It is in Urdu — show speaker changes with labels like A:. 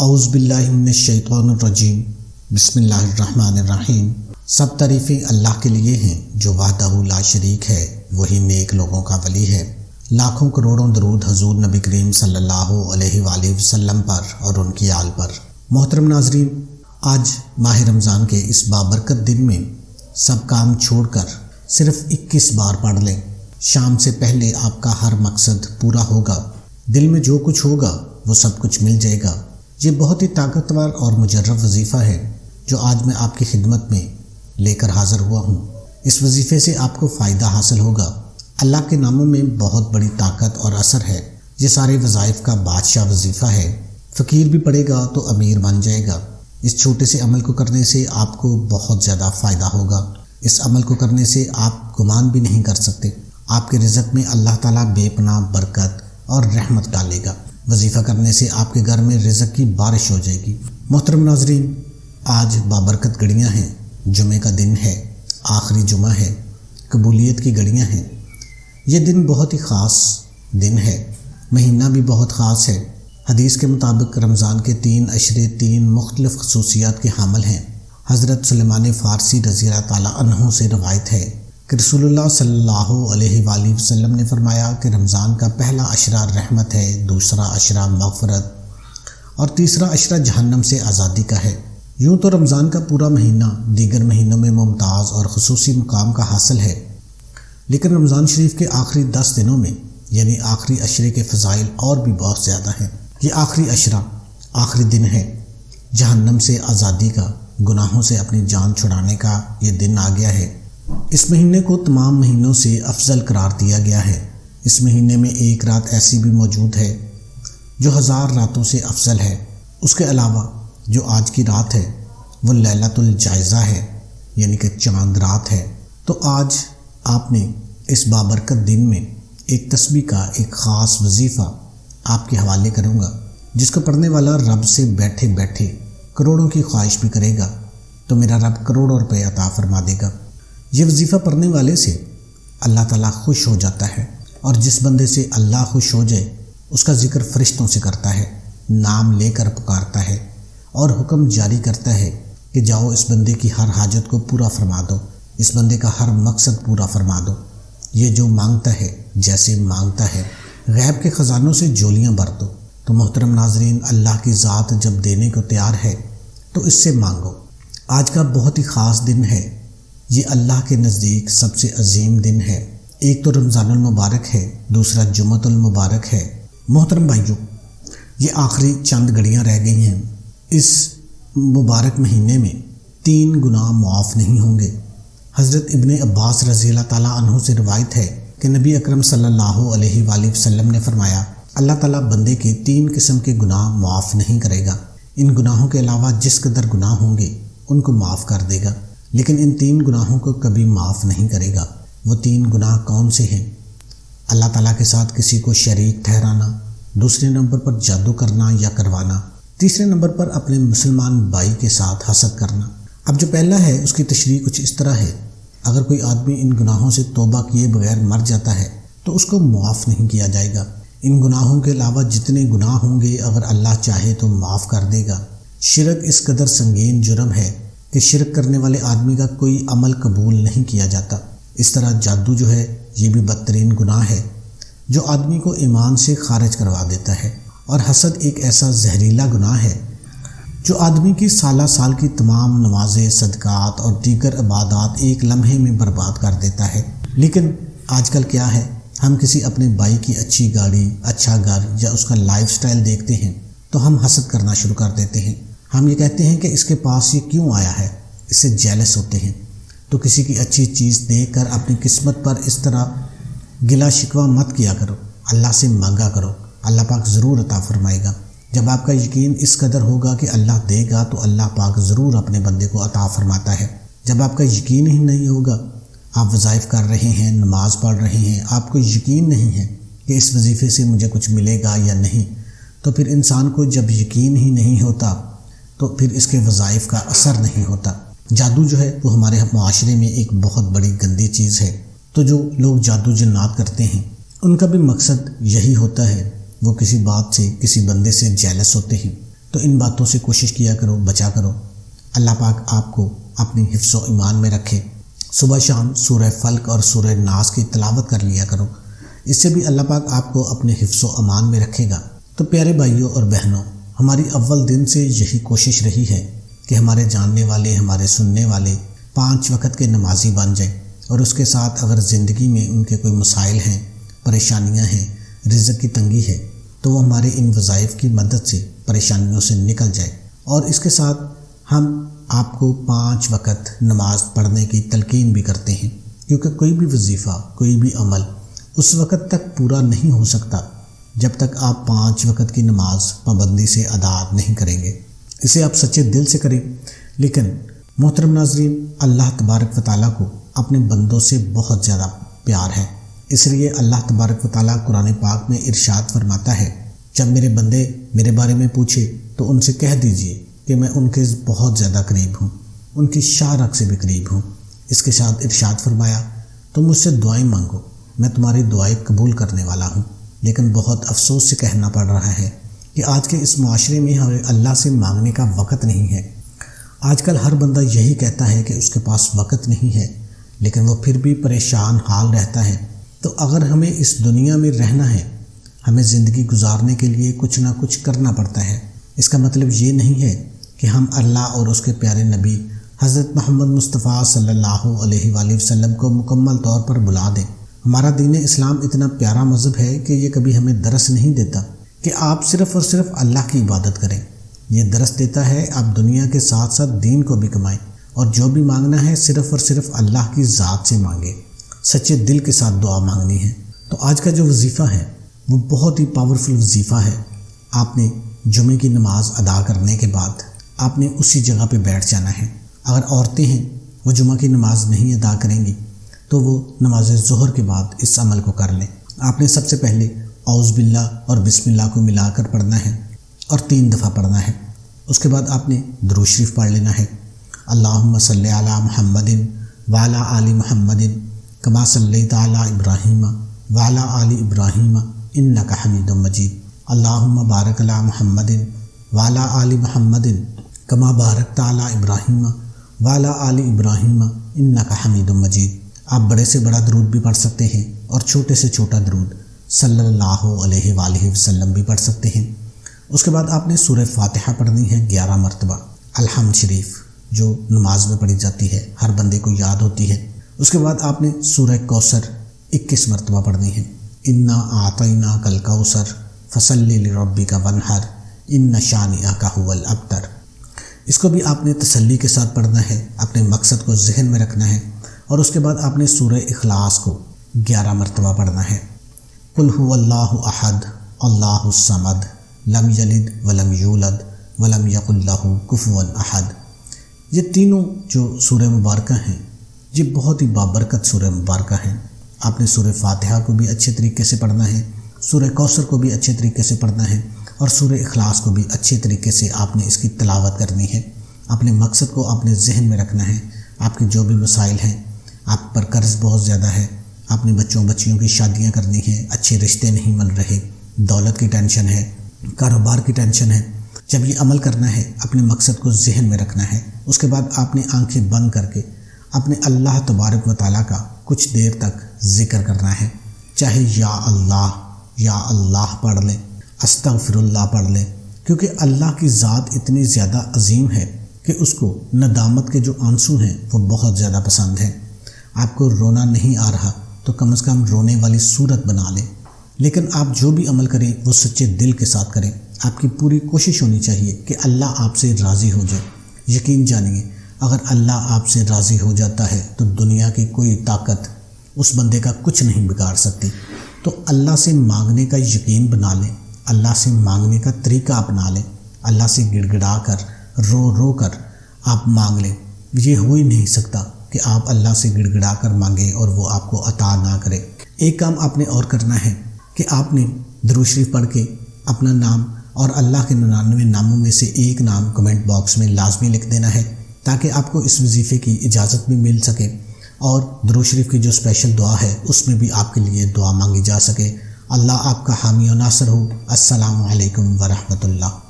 A: اعوذ باللہ من الشیطان الرجیم، بسم اللہ الرحمن الرحیم۔ سب تعریفیں اللہ کے لیے ہیں جو وحدہ لا شریک ہے، وہی نیک لوگوں کا ولی ہے۔ لاکھوں کروڑوں درود حضور نبی کریم صلی اللہ علیہ وآلہ وسلم پر اور ان کی آل پر۔ محترم ناظرین، آج ماہ رمضان کے اس بابرکت دن میں سب کام چھوڑ کر صرف 21 بار پڑھ لیں۔ شام سے پہلے آپ کا ہر مقصد پورا ہوگا، دل میں جو کچھ ہوگا وہ سب کچھ مل جائے گا۔ یہ بہت ہی طاقتور اور مجرب وظیفہ ہے جو آج میں آپ کی خدمت میں لے کر حاضر ہوا ہوں۔ اس وظیفے سے آپ کو فائدہ حاصل ہوگا۔ اللہ کے ناموں میں بہت بڑی طاقت اور اثر ہے۔ یہ سارے وظائف کا بادشاہ وظیفہ ہے۔ فقیر بھی پڑھے گا تو امیر بن جائے گا۔ اس چھوٹے سے عمل کو کرنے سے آپ کو بہت زیادہ فائدہ ہوگا۔ اس عمل کو کرنے سے آپ گمان بھی نہیں کر سکتے۔ آپ کے رزق میں اللہ تعالیٰ بے پناہ برکت اور رحمت ڈالے گا۔ وظیفہ کرنے سے آپ کے گھر میں رزق کی بارش ہو جائے گی۔ محترم ناظرین، آج بابرکت گھڑیاں ہیں۔ جمعے کا دن ہے، آخری جمعہ ہے، قبولیت کی گھڑیاں ہیں۔ یہ دن بہت ہی خاص دن ہے، مہینہ بھی بہت خاص ہے۔ حدیث کے مطابق رمضان کے 3 عشرے 3 مختلف خصوصیات کے حامل ہیں۔ حضرت سلیمان فارسی رضی اللہ تعالیٰ عنہ سے روایت ہے کہ رسول اللہ صلی اللہ علیہ وآلہ وسلم نے فرمایا کہ رمضان کا پہلا عشرہ رحمت ہے، دوسرا عشرہ مغفرت اور تیسرا عشرہ جہنم سے آزادی کا ہے۔ یوں تو رمضان کا پورا مہینہ دیگر مہینوں میں ممتاز اور خصوصی مقام کا حاصل ہے، لیکن رمضان شریف کے آخری 10 دنوں میں یعنی آخری عشرے کے فضائل اور بھی بہت زیادہ ہیں۔ یہ آخری عشرہ آخری دن ہے، جہنم سے آزادی کا، گناہوں سے اپنی جان چھڑانے کا یہ دن آ گیا ہے۔ اس مہینے کو تمام مہینوں سے افضل قرار دیا گیا ہے۔ اس مہینے میں ایک رات ایسی بھی موجود ہے جو 1000 راتوں سے افضل ہے۔ اس کے علاوہ جو آج کی رات ہے وہ لیلۃ الجائزہ ہے، یعنی کہ چاند رات ہے۔ تو آج آپ نے اس بابرکت دن میں ایک تسبیح کا ایک خاص وظیفہ آپ کے حوالے کروں گا، جس کو پڑھنے والا رب سے بیٹھے بیٹھے کروڑوں کی خواہش بھی کرے گا تو میرا رب کروڑوں روپے عطا فرما دے گا۔ یہ وظیفہ پڑھنے والے سے اللہ تعالیٰ خوش ہو جاتا ہے، اور جس بندے سے اللہ خوش ہو جائے اس کا ذکر فرشتوں سے کرتا ہے، نام لے کر پکارتا ہے اور حکم جاری کرتا ہے کہ جاؤ اس بندے کی ہر حاجت کو پورا فرما دو، اس بندے کا ہر مقصد پورا فرما دو۔ یہ جو مانگتا ہے جیسے مانگتا ہے، غیب کے خزانوں سے جولیاں بھر دو۔ تو محترم ناظرین، اللہ کی ذات جب دینے کو تیار ہے تو اس سے مانگو۔ آج کا بہت ہی خاص دن ہے، یہ اللہ کے نزدیک سب سے عظیم دن ہے۔ ایک تو رمضان المبارک ہے، دوسرا جمعۃ المبارک ہے۔ محترم بھائیوں، یہ آخری چند گھڑیاں رہ گئی ہیں۔ اس مبارک مہینے میں 3 گناہ معاف نہیں ہوں گے۔ حضرت ابن عباس رضی اللہ تعالیٰ عنہ سے روایت ہے کہ نبی اکرم صلی اللہ علیہ وآلہ وسلم نے فرمایا، اللہ تعالیٰ بندے کے 3 قسم کے گناہ معاف نہیں کرے گا۔ ان گناہوں کے علاوہ جس قدر گناہ ہوں گے ان کو معاف کر دے گا، لیکن ان 3 گناہوں کو کبھی معاف نہیں کرے گا۔ وہ 3 گناہ کون سے ہیں؟ اللہ تعالیٰ کے ساتھ کسی کو شریک ٹھہرانا، دوسرے نمبر پر جادو کرنا یا کروانا، تیسرے نمبر پر اپنے مسلمان بھائی کے ساتھ حسد کرنا۔ اب جو پہلا ہے اس کی تشریح کچھ اس طرح ہے، اگر کوئی آدمی ان گناہوں سے توبہ کیے بغیر مر جاتا ہے تو اس کو معاف نہیں کیا جائے گا۔ ان گناہوں کے علاوہ جتنے گناہ ہوں گے اگر اللہ چاہے تو معاف کر دے گا۔ شرک اس قدر سنگین جرم ہے کہ شرک کرنے والے آدمی کا کوئی عمل قبول نہیں کیا جاتا۔ اس طرح جادو جو ہے یہ بھی بدترین گناہ ہے جو آدمی کو ایمان سے خارج کروا دیتا ہے، اور حسد ایک ایسا زہریلا گناہ ہے جو آدمی کی سالہ سال کی تمام نمازیں، صدقات اور دیگر عبادات ایک لمحے میں برباد کر دیتا ہے۔ لیکن آج کل کیا ہے، ہم کسی اپنے بھائی کی اچھی گاڑی، اچھا گھر یا اس کا لائف سٹائل دیکھتے ہیں تو ہم حسد کرنا شروع کر دیتے ہیں۔ ہم یہ کہتے ہیں کہ اس کے پاس یہ کیوں آیا ہے، اس سے جیلس ہوتے ہیں۔ تو کسی کی اچھی چیز دیکھ کر اپنی قسمت پر اس طرح گلا شکوہ مت کیا کرو، اللہ سے مانگا کرو، اللہ پاک ضرور عطا فرمائے گا۔ جب آپ کا یقین اس قدر ہوگا کہ اللہ دے گا تو اللہ پاک ضرور اپنے بندے کو عطا فرماتا ہے۔ جب آپ کا یقین ہی نہیں ہوگا، آپ وظائف کر رہے ہیں، نماز پڑھ رہے ہیں، آپ کو یقین نہیں ہے کہ اس وظیفے سے مجھے کچھ ملے گا یا نہیں، تو پھر انسان کو جب یقین ہی نہیں ہوتا تو پھر اس کے وظائف کا اثر نہیں ہوتا۔ جادو جو ہے وہ ہمارے معاشرے میں ایک بہت بڑی گندی چیز ہے۔ تو جو لوگ جادو جنات کرتے ہیں ان کا بھی مقصد یہی ہوتا ہے، وہ کسی بات سے، کسی بندے سے جیلس ہوتے ہیں، تو ان باتوں سے کوشش کیا کرو، بچا کرو۔ اللہ پاک آپ کو اپنی حفظ و ایمان میں رکھے۔ صبح شام سورہ فلق اور سورہ ناس کی تلاوت کر لیا کرو، اس سے بھی اللہ پاک آپ کو اپنے حفظ و امان میں رکھے گا۔ تو پیارے بھائیوں اور بہنوں، ہماری اول دن سے یہی کوشش رہی ہے کہ ہمارے جاننے والے، ہمارے سننے والے 5 وقت کے نمازی بن جائیں، اور اس کے ساتھ اگر زندگی میں ان کے کوئی مسائل ہیں، پریشانیاں ہیں، رزق کی تنگی ہے، تو وہ ہمارے ان وظائف کی مدد سے پریشانیوں سے نکل جائے۔ اور اس کے ساتھ ہم آپ کو 5 وقت نماز پڑھنے کی تلقین بھی کرتے ہیں، کیونکہ کوئی بھی وظیفہ، کوئی بھی عمل اس وقت تک پورا نہیں ہو سکتا جب تک آپ 5 وقت کی نماز پابندی سے ادا نہیں کریں گے۔ اسے آپ سچے دل سے کریں۔ لیکن محترم ناظرین، اللہ تبارک و تعالیٰ کو اپنے بندوں سے بہت زیادہ پیار ہے، اس لیے اللہ تبارک و تعالیٰ قرآن پاک میں ارشاد فرماتا ہے، جب میرے بندے میرے بارے میں پوچھے تو ان سے کہہ دیجئے کہ میں ان کے بہت زیادہ قریب ہوں، ان کی شاہ رگ سے بھی قریب ہوں۔ اس کے ساتھ ارشاد فرمایا، تم مجھ سے دعائیں مانگو، میں تمہاری دعائیں قبول کرنے والا ہوں۔ لیکن بہت افسوس سے کہنا پڑ رہا ہے کہ آج کے اس معاشرے میں ہمیں اللہ سے مانگنے کا وقت نہیں ہے۔ آج کل ہر بندہ یہی کہتا ہے کہ اس کے پاس وقت نہیں ہے، لیکن وہ پھر بھی پریشان حال رہتا ہے۔ تو اگر ہمیں اس دنیا میں رہنا ہے، ہمیں زندگی گزارنے کے لیے کچھ نہ کچھ کرنا پڑتا ہے۔ اس کا مطلب یہ نہیں ہے کہ ہم اللہ اور اس کے پیارے نبی حضرت محمد مصطفیٰ صلی اللہ علیہ وآلہ وسلم کو مکمل طور پر بلا دیں۔ ہمارا دین اسلام اتنا پیارا مذہب ہے کہ یہ کبھی ہمیں درس نہیں دیتا کہ آپ صرف اور صرف اللہ کی عبادت کریں۔ یہ درس دیتا ہے آپ دنیا کے ساتھ ساتھ دین کو بھی کمائیں، اور جو بھی مانگنا ہے صرف اور صرف اللہ کی ذات سے مانگیں، سچے دل کے ساتھ دعا مانگنی ہے۔ تو آج کا جو وظیفہ ہے وہ بہت ہی پاورفل وظیفہ ہے۔ آپ نے جمعے کی نماز ادا کرنے کے بعد آپ نے اسی جگہ پہ بیٹھ جانا ہے۔ اگر عورتیں ہیں وہ جمعہ کی نماز نہیں ادا کریں گی تو وہ نماز ظہر کے بعد اس عمل کو کر لیں۔ آپ نے سب سے پہلے اعوذ باللہ اور بسم اللہ کو ملا کر پڑھنا ہے اور 3 دفعہ پڑھنا ہے۔ اس کے بعد آپ نے درود شریف پڑھ لینا ہے، اللہم صلی علی محمد وعلی آل محمد کما صلیت علی ابراہیم وعلی آل ابراہیم انک حمید مجید، اللہم بارک علی محمد وعلی آل محمد کما بارکت علی ابراہیم وعلی آل ابراہیم انک حمید مجید۔ آپ بڑے سے بڑا درود بھی پڑھ سکتے ہیں اور چھوٹے سے چھوٹا درود صلی اللہ علیہ وآلہ وسلم بھی پڑھ سکتے ہیں۔ اس کے بعد آپ نے سورہ فاتحہ پڑھنی ہے 11 مرتبہ، الحمد شریف جو نماز میں پڑھی جاتی ہے، ہر بندے کو یاد ہوتی ہے۔ اس کے بعد آپ نے سورہ کوثر 21 مرتبہ پڑھنی ہے، انا اعطیناک الکوثر فصلی لربک وانحر ان شانئک ھو الابتر۔ اس کو بھی آپ نے تسلی کے ساتھ پڑھنا ہے، اپنے مقصد کو ذہن میں رکھنا ہے۔ اور اس کے بعد آپ نے سورہ اخلاص کو 11 مرتبہ پڑھنا ہے، قل ھو اللہ احد اللہ الصمد لم یلد ولم یولد ولم یکن لہ کفوا احد۔ یہ تینوں جو سورہ مبارکہ ہیں یہ بہت ہی بابرکت سورہ مبارکہ ہیں۔ آپ نے سورہ فاتحہ کو بھی اچھے طریقے سے پڑھنا ہے، سورہ کوثر کو بھی اچھے طریقے سے پڑھنا ہے، اور سورہ اخلاص کو بھی اچھے طریقے سے آپ نے اس کی تلاوت کرنی ہے۔ اپنے مقصد کو اپنے ذہن میں رکھنا ہے۔ آپ کے جو بھی مسائل ہیں، آپ پر قرض بہت زیادہ ہے، اپنے بچیوں کی شادیاں کرنی ہیں، اچھے رشتے نہیں بن رہے، دولت کی ٹینشن ہے، کاروبار کی ٹینشن ہے، جب یہ عمل کرنا ہے اپنے مقصد کو ذہن میں رکھنا ہے۔ اس کے بعد آپ نے آنکھیں بند کر کے اپنے اللہ تبارک و تعالیٰ کا کچھ دیر تک ذکر کرنا ہے، چاہے یا اللہ پڑھ لیں، استغفر اللہ پڑھ لیں، کیونکہ اللہ کی ذات اتنی زیادہ عظیم ہے کہ اس کو ندامت کے جو آنسو ہیں وہ بہت زیادہ پسند ہیں۔ آپ کو رونا نہیں آ رہا تو کم از کم رونے والی صورت بنا لیں، لیکن آپ جو بھی عمل کریں وہ سچے دل کے ساتھ کریں۔ آپ کی پوری کوشش ہونی چاہیے کہ اللہ آپ سے راضی ہو جائے۔ یقین جانیے، اگر اللہ آپ سے راضی ہو جاتا ہے تو دنیا کی کوئی طاقت اس بندے کا کچھ نہیں بگاڑ سکتی۔ تو اللہ سے مانگنے کا یقین بنا لیں، اللہ سے مانگنے کا طریقہ اپنا لیں، اللہ سے گڑ گڑا کر رو کر آپ مانگ لیں۔ یہ ہو ہی نہیں سکتا کہ آپ اللہ سے گڑ گڑا کر مانگیں اور وہ آپ کو عطا نہ کرے۔ ایک کام آپ نے اور کرنا ہے کہ آپ نے درود شریف پڑھ کے اپنا نام اور اللہ کے 99 ناموں میں سے ایک نام کمنٹ باکس میں لازمی لکھ دینا ہے، تاکہ آپ کو اس وظیفے کی اجازت بھی مل سکے، اور درود شریف کی جو اسپیشل دعا ہے اس میں بھی آپ کے لیے دعا مانگی جا سکے۔ اللہ آپ کا حامی و ناصر ہو۔ السلام علیکم ورحمۃ اللہ۔